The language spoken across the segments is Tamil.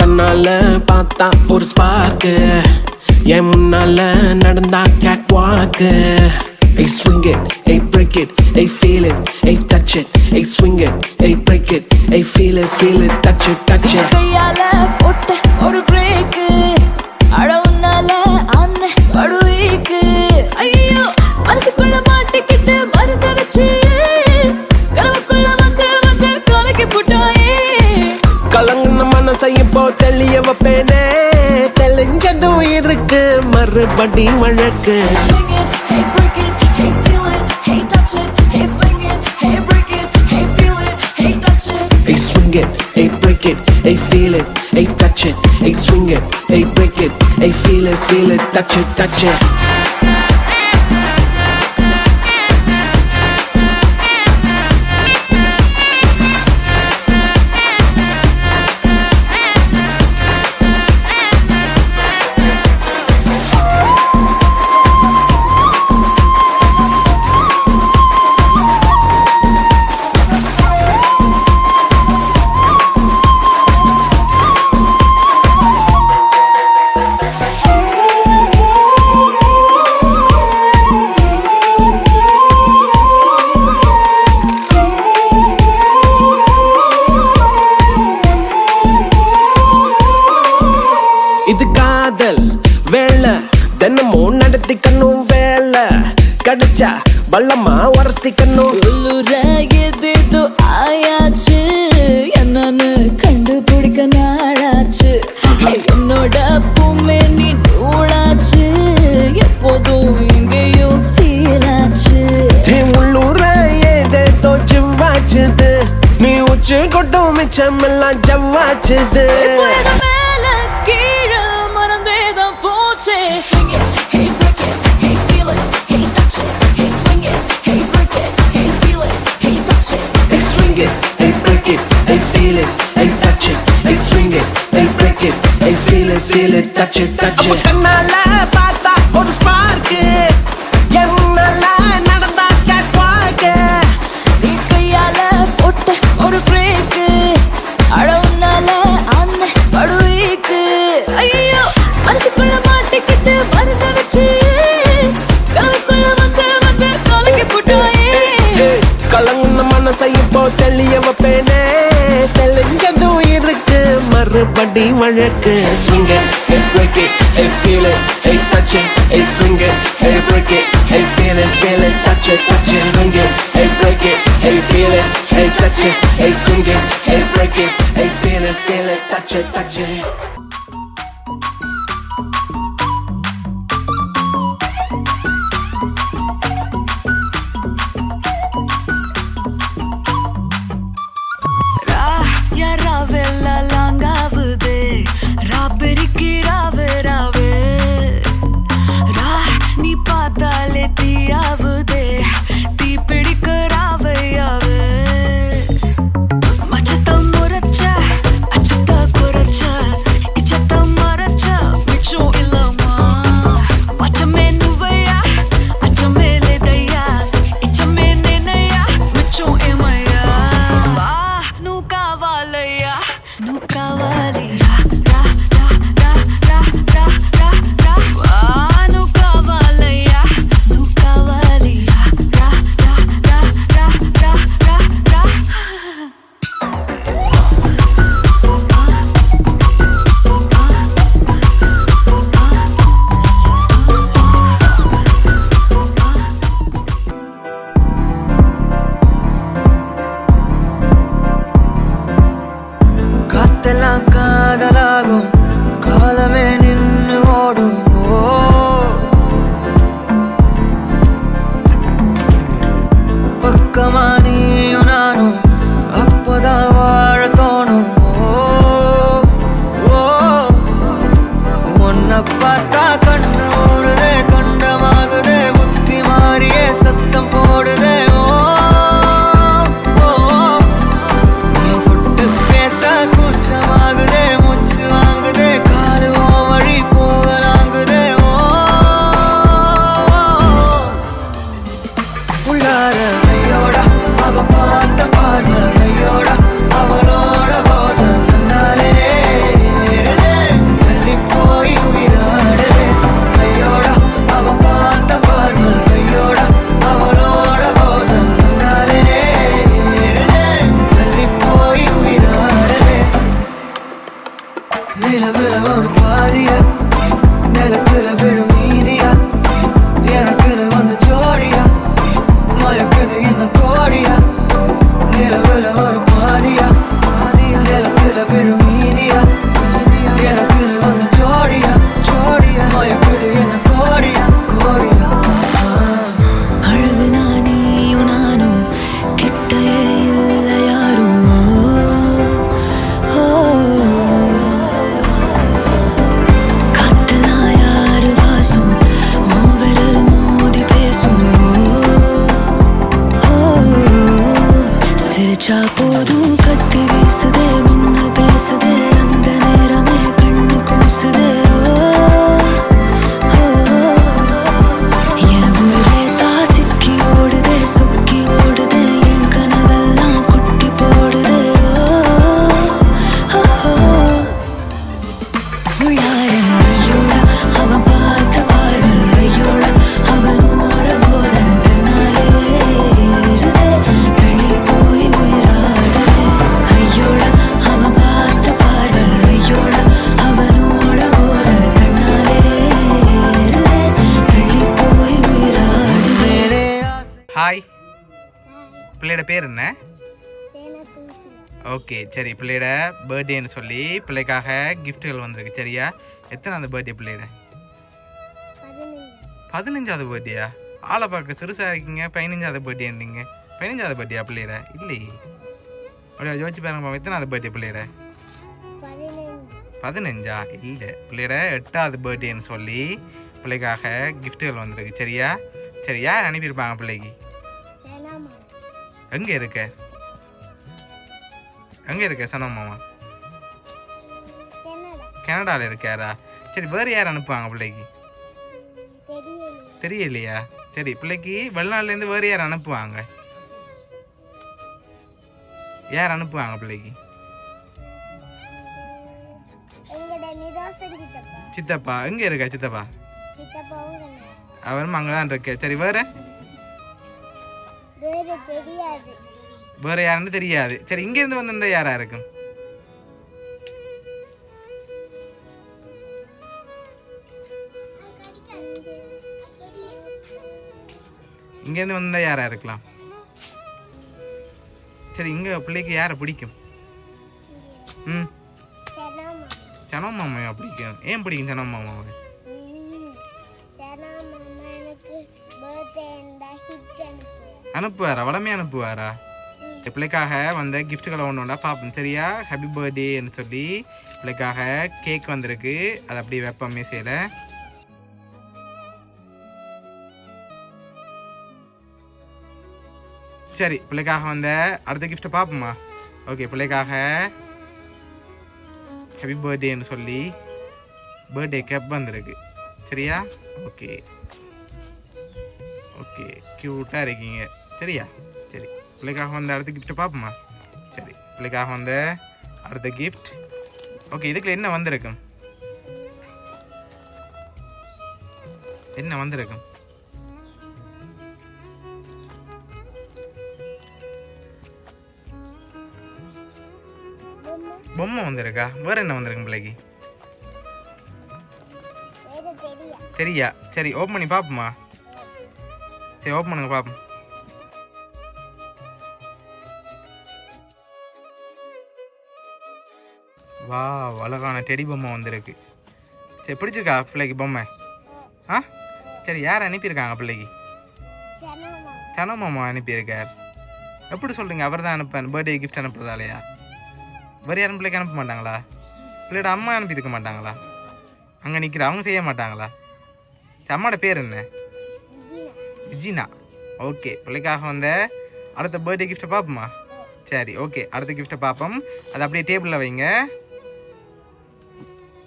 கண்ணால பார்த்தா ஒரு ஸ்பார்க்கு, என் முன்னால நடந்தா கேட் வாக்கு. Hey swing it, hey break it, hey feel it, hey touch it. Hey swing it, hey break it, hey feel it, touch it, touch it. கையால போட்ட ஒரு பிரேக், அட உன்னால ஆன படுவீக்கு. ஐயோ மனசுக்குள்ள மாட்டிக்கிட்டு மருந்து வச்சு கனவுக்குள்ள வந்து கலக்கி போட்டாயே. கலங்குன மனசை இப்போ தெளிய வைப்பேனே, தெளிஞ்சதும் இருக்கு மறுபடி வழக்கு. Swing it, hey break it, hey feel it, hey touch it. Hey swing it, hey break it, hey feel it, hey touch it. Hey swing it, hey break it, hey feel it, hey touch it. Hey swing it, hey break it, hey feel it, touch it, touch it. இது காதல் வேலை, தினமும் நடத்திக்கணும் வேலை. கடிச்சா பள்ளமா உரசிக்கணும். ஏதேதோ ஆயாச்சு, என்னன்னு கண்டுபிடிக்க நாளாச்சு. என்னோட பூமே நீ நூலாச்சு, எப்போதும் எங்கேயோ ஃபீல் ஆச்சு. உள்ளூர ஏதேதோ ஜிவ்வாச்சுது, நீ உச்சி கொட்டும் மிச்சம் எல்லாம் ஜவ்வாச்சுது. மேல கீழே மறந்தேதான் போச்சே. Swing it, hey break it, hey feel it, hey touch it. Hey swing it, hey break it, hey feel it, hey touch it. Hey swing it, hey break it, hey feel it, hey touch it. Hey swing it, hey break it, hey feel it, touch it, touch it. கண்ணால பார்த்தா ஒரு ஸ்பார்க்கு, என்னால நடந்தா கேட் வாக்கு. நீ கையால போட்ட ஒரு பிரேக், அட உன்னால ஆன படுவீக்கு. ஐயோ மனசுக்குள்ள மாட்டிக்கிட்டு மருந்து வச்சு கனவுக்குள்ள வந்து கலக்கி போட்டாயே. கலங்குன மனசை இப்போ தெளிய வைப்பேனே, தெளிஞ்சதும் இருக்கு மறுபடி வழக்கு. Swing it, hey break it, hey feel it, hey touch it. Hey swing it, hey break it, hey feel it, touch it, touch it. Swing it, hey break it, hey feel it, hey touch it. Hey swing it, hey break it, hey feel it, touch it, touch it. யாராவெல்லாம் லாங்காவுதே, ராபெரிக்கு ராவு ராவு. ரா நீ பார்த்தாலே தீயாவுதே, தீ பிடிக்க ராவையாவு. மச்சத்தை முறைச்ச அச்சத்தை குறைச்ச பாதியா பாதியா எனக்குல விழும் மீதியா எனக்குன்னு வந்து ஜோடியா ஜோடியா மயக்குது என்ன கோடியா கோடியா அழகு நானும் நானும் கிட்டே இல்லை யாரும் காத்தெல்லாம் யாரு வாசம் விரல் மோதி பேசும் சிரிச்சா போதும் கத்தி வீசுதே மின்னல் பேசுதே அந்த நேரமே கண்ணு கூசுதே என் ஊரே சாசிக்கி ஓடுதே சொக்கி ஓடுதே என் கனவெல்லாம் குட்டி போடுதே உள்ளார ஐயோட அவன் பார்த்த பார்வை ஐயோட அவனோட போத தன்னாலே ஏறுதே வெளி போய் உயிராடுதே ஐயோட அவன் பார்த்த பார்வை ஐயோட அவனோட போத தன்னாலே ஏறுதே வெளி போய் உயிராடுதே. ஹாய், பிள்ளையோட பேர் என்ன? ஓகே, சரி. பிள்ளையோட பர்த்டேன்னு சொல்லி பிள்ளைக்காக கிஃப்ட்டுகள் வந்திருக்கு. சரியா? எத்தனாவது பர்த்டே பிள்ளையோட? 15வது பர்த்டேயா? ஆளை பார்க்க சிறுசாக இருக்கீங்க. 15வது பர்த்டேன்றீங்க. 15வது பர்த்டேயா பிள்ளையோட? இல்லையே. அப்படியா யோசிச்சு பாருங்க. எத்தனாவது பர்த்டே பிள்ளையோட? 15ஆ? இல்லை, பிள்ளையோட 8வது பர்த்டேன்னு சொல்லி பிள்ளைக்காக கிஃப்ட்டுகள் வந்திருக்கு. சரியா? சரி, யார் அனுப்பியிருப்பாங்க பிள்ளைக்கு? எங்கே இருக்க? எங்கே இருக்க சனா மாமா? கனடாவில் இருக்காரா? சரி, வேறு யார் அனுப்புவாங்க பிள்ளைக்கு? தெரியலையா? சரி, பிள்ளைக்கு வெளிநாட்டிலேருந்து வேறு யார் அனுப்புவாங்க? யார் அனுப்புவாங்க பிள்ளைக்கு? சித்தப்பா. எங்கே இருக்கா சித்தப்பா? அவரும் அங்கே தான் இருக்க. சரி, வேறு வேறு யாருன்னு தெரியாது. சரி, இங்கேருந்து வந்திருந்தா யாரா இருக்கும்? இங்கேருந்து வந்தால் யாரா இருக்கலாம்? சரி, இங்கே பிள்ளைக்கு யாரை பிடிக்கும்? சனா மாமாவை பிடிக்கும். ஏன் பிடிக்கும் சனா மாமாவை? அனுப்புவாரா? வடமே அனுப்புவாரா? பிள்ளைக்காக வந்த கிஃப்ட்டுகளை ஒன்று பார்ப்போம். சரியா? ஹாப்பி பர்த்டேன்னு சொல்லி பிள்ளைக்காக கேக் வந்திருக்கு. அதை அப்படியே வைப்போம் மேசையில். சரி, பிள்ளைக்காக வந்த அடுத்த கிஃப்ட்டை பார்ப்போமா? ஓகே, பிள்ளைக்காக ஹாப்பி பர்த்டேன்னு சொல்லி பர்த்டே கேப் வந்திருக்கு. சரியா? ஓகே ஓகே, க்யூட்டாக இருக்கீங்க. சரியா? சரி, பிள்ளைக்காக வந்த அடுத்த கிஃப்ட்டை பார்ப்போமா? சரி, பிள்ளைக்காக வந்த அடுத்த கிஃப்ட். ஓகே, இதுக்குள்ள என்ன வந்திருக்கும்? என்ன வந்திருக்கும்? பொம்மை வந்திருக்கா? வேற என்ன வந்திருக்கும் பிள்ளைக்கு? தெரியா? சரி, ஓப்பன் பண்ணி பார்ப்போமா? சரி, ஓப்பன் பண்ணுங்க பார்ப்போம். வா, அழகான டெடி பொம்மை வந்திருக்கு. சரி, பிடிச்சிருக்கா பிள்ளைக்கு பொம்மை? ஆ, சரி. யார் அனுப்பியிருக்காங்க பிள்ளைக்கு? சனா மாமா அனுப்பியிருக்கார். எப்படி சொல்கிறீங்க? அவர் தான் அனுப்பேன் பர்த்டே கிஃப்ட் அனுப்புறதாலையா? வேறு யாரும் பிள்ளைக்கு அனுப்ப மாட்டாங்களா? பிள்ளையோட அம்மா அனுப்பியிருக்க மாட்டாங்களா? அங்கே நிற்கிற அவங்க செய்ய மாட்டாங்களா? அம்மாவோட பேர் என்ன? விஜினா. ஓகே, பிள்ளைக்காக வந்த அடுத்த பர்த்டே கிஃப்ட்டை பார்ப்போமா? சரி, ஓகே, அடுத்த கிஃப்ட்டை பார்ப்போம். அதை அப்படியே டேபிளில் வைங்க.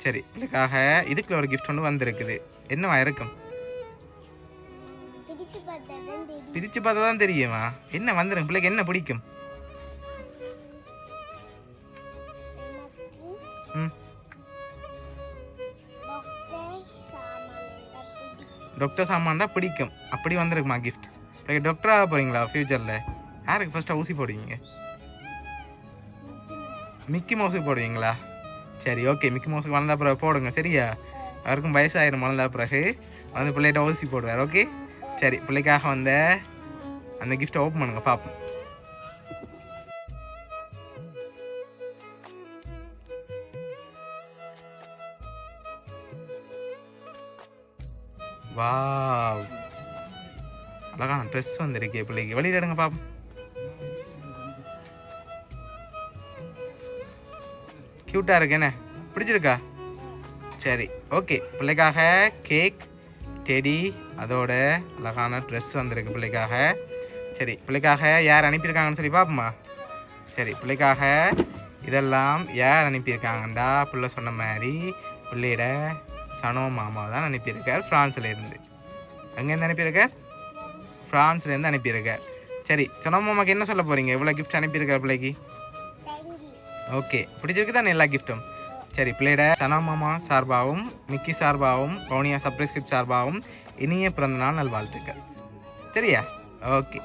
சரி, பிள்ளைக்காக இதுக்குள்ள ஒரு கிஃப்ட் ஒன்று வந்திருக்குது. என்னவா இருக்கும்? பிரித்து பார்த்தா தான் தெரியுமா? என்ன வந்துடும்? பிள்ளைக்கு என்ன பிடிக்கும்? டாக்டர் சாமான்டா பிடிக்கும். அப்படி வந்திருக்குமா கிஃப்ட்? பிள்ளைக்கு டாக்டராக போகிறீங்களா ஃப்யூச்சரில்? யாருக்கு ஃபஸ்ட்டாக ஊசி போடுவீங்க? மிக்கி மவுஸுக்கு போடுவீங்களா? சரி, ஓகே, மிக்கி மவுஸுக்கு வளர்ந்தா பிறகு போடுங்க. சரியா? அவருக்கும் வயசாயிரம் வளர்ந்தா பிறகு வந்து பிள்ளைகிட்ட ஊசி போடுவார். ஓகே, சரி. பிள்ளைக்காக வந்த அந்த கிஃப்ட்டை ஓப்பன் பண்ணுங்க பார்ப்போம். வாவ், அழகான ட்ரெஸ் வந்திருக்கே பிள்ளைக்கு. வெளியில எடுங்க பாப்போம். கியூட்டா இருக்கு என்ன, பிடிச்சிருக்கா? சரி ஓகே, பிள்ளைக்காக கேக், டெடி, அதோட அழகான ட்ரெஸ் வந்திருக்கு பிள்ளைக்காக. சரி, பிள்ளைக்காக யார் அனுப்பியிருக்காங்கன்னு சொல்லி பார்ப்போமா? சரி, பிள்ளைக்காக இதெல்லாம் யார் அனுப்பியிருக்காங்கண்டா, பிள்ளை சொன்ன மாதிரி பிள்ளையோட சனோ மாமா தான் அனுப்பியிருக்கார் ஃப்ரான்ஸ்லேருந்து. அங்கேருந்து அனுப்பியிருக்கார், ஃப்ரான்ஸ்லேருந்து அனுப்பியிருக்கார். சரி, சனோ மாமாக்கு என்ன சொல்ல போகிறீங்க? இவ்வளோ கிஃப்ட் அனுப்பியிருக்கார் பிள்ளைக்கு. ஓகே, பிடிச்சிருக்கு தானே எல்லா கிஃப்ட்டும்? சரி, பிள்ளையோட சனா மாமா சார்பாகவும் மிக்கி சார்பாகவும் வவுனியா சர்ப்ரைஸ் கிஃப்ட் சார்பாகவும் இனிய பிறந்தநாள் நல்வாழ்த்துக்கள். சரியா? ஓகே.